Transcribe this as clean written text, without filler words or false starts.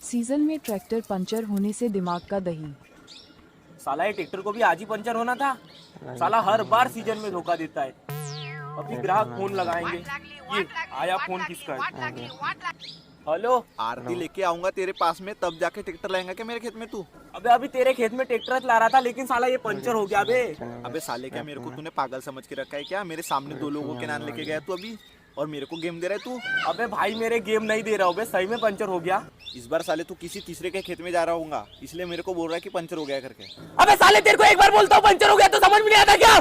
Season में tractor puncture होने से दिमाग का दही। साला ये ट्रैक्टर को भी आज ही पंचर होना था। साला हर बार सीजन में धोखा देता है। अभी ग्राहक फोन लगाएंगे। ये आया फोन किसका है? हेलो। आरती लेके आऊंगा तेरे पास में, तब जाके ट्रैक्टर लाएगा क्या मेरे खेत में तू? अबे अभी तेरे खेत में ट्रैक्टर ला रहा था, लेकिन साला ये पंचर हो गया बे। अबे साले, क्या मेरे को तूने पागल समझ के रखा है क्या? मेरे सामने दो लोगों के नाम लेके गया तू अभी, और मेरे को गेम दे रहा है तू? अबे भाई मेरे गेम नहीं दे रहा हूँ बे, सही में पंचर हो गया। इस बार साले तू किसी तीसरे के खेत में जा रहा होगा, इसलिए मेरे को बोल रहा है कि पंचर हो गया करके। अबे साले तेरे को एक बार बोलता हूँ पंचर हो गया तो समझ में नहीं आता क्या?